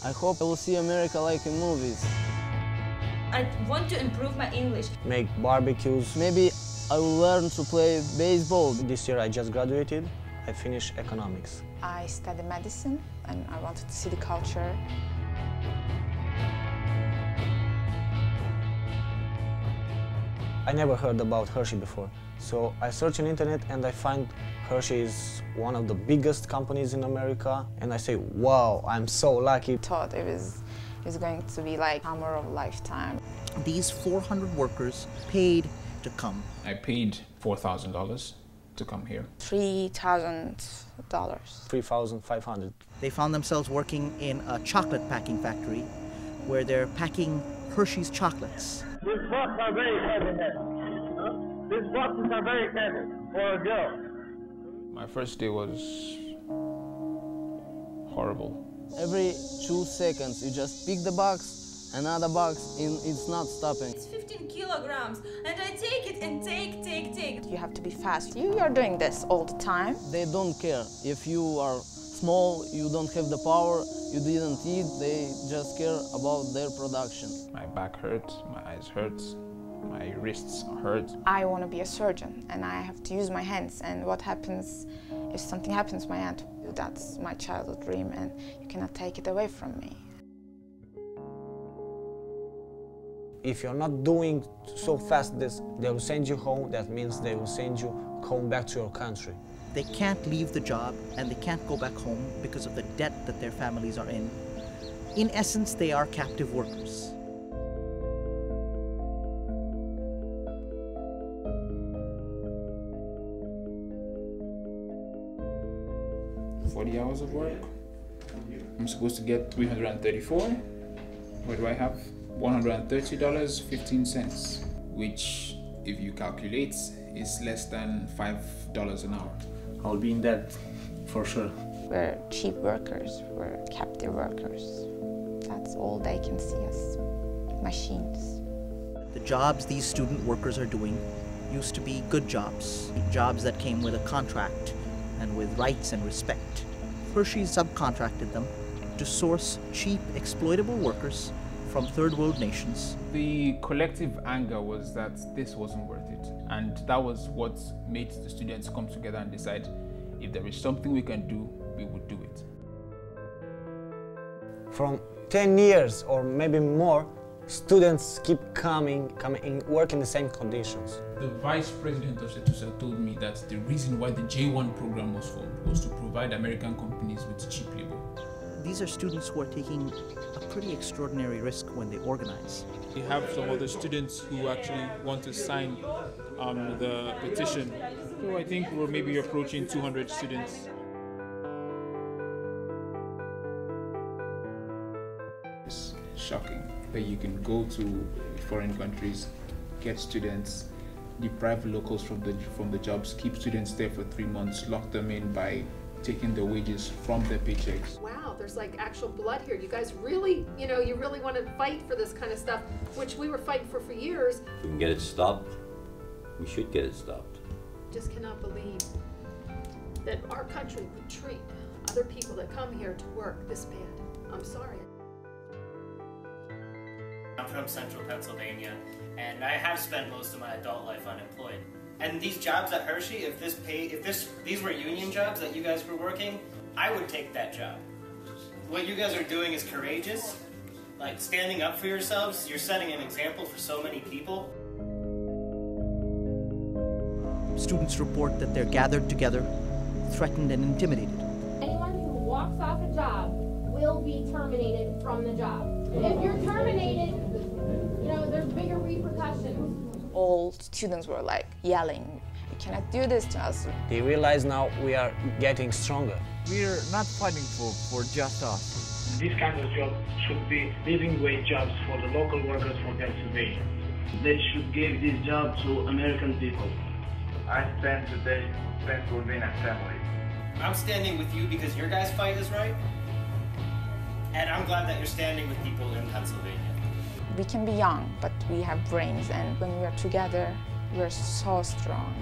I hope I will see America like in movies. I want to improve my English. Make barbecues. Maybe I will learn to play baseball. This year I just graduated. I finished economics. I studied medicine and I wanted to see the culture. I never heard about Hershey before, so I search on internet and I find Hershey is one of the biggest companies in America, and I say, wow, I'm so lucky. I thought it was going to be like summer of a lifetime. These 400 workers paid to come. I paid $4,000 to come here. $3,000. $3,500. They found themselves working in a chocolate packing factory where they're packing Hershey's chocolates. These boxes are very heavy. These boxes are very heavy for a girl. My first day was horrible. Every 2 seconds, you just pick the box, another box, and it's not stopping. It's 15 kilograms, and I take it and take. You have to be fast. You are doing this all the time. They don't care. If you are small, you don't have the power, you didn't eat, they just care about their production. My back hurts, my eyes hurt, my wrists hurt. I want to be a surgeon and I have to use my hands, and what happens if something happens to my hand? That's my childhood dream and you cannot take it away from me. If you're not doing so fast this, they will send you home. That means they will send you home back to your country. They can't leave the job and they can't go back home because of the debt that their families are in. In essence, they are captive workers. $40 hours of work. I'm supposed to get $334. What do I have? $130.15, which, if you calculate, is less than $5 an hour. I'll be in debt, for sure. We're cheap workers, we're captive workers. That's all they can see as machines. The jobs these student workers are doing used to be good jobs, jobs that came with a contract and with rights and respect. Hershey subcontracted them to source cheap, exploitable workers from third world nations. The collective anger was that this wasn't worth it. And that was what made the students come together and decide if there is something we can do, we would do it. From 10 years or maybe more, students keep coming and work in the same conditions. The vice president of CETUSA told me that the reason why the J1 program was formed was to provide American companies with cheap labor. These are students who are taking a pretty extraordinary risk when they organize. We have some of the students who actually want to sign the petition. So I think we're maybe approaching 200 students. It's shocking that you can go to foreign countries, get students, deprive locals from the jobs, keep students there for 3 months, lock them in by taking the wages from their paychecks. Wow, there's like actual blood here. You guys really, you really want to fight for this kind of stuff, which we were fighting for years. If we can get it stopped, we should get it stopped. Just cannot believe that our country would treat other people that come here to work this bad. I'm sorry. I'm from central Pennsylvania, and I have spent most of my adult life unemployed. And these jobs at Hershey, if these were union jobs that you guys were working, I would take that job. What you guys are doing is courageous. Like, standing up for yourselves, you're setting an example for so many people. Students report that they're gathered together, threatened and intimidated. Anyone who walks off a job will be terminated from the job. If you're terminated, there's bigger repercussions. All students were like yelling, "You cannot do this to us." They realize now we are getting stronger. We're not fighting for just us. This kind of job should be living wage jobs for the local workers from Pennsylvania. They should give this job to American people. I spent today Pennsylvania family. I'm standing with you because your guys' fight is right, and I'm glad that you're standing with people in Pennsylvania. We can be young, but we have brains, and when we are together, we're so strong.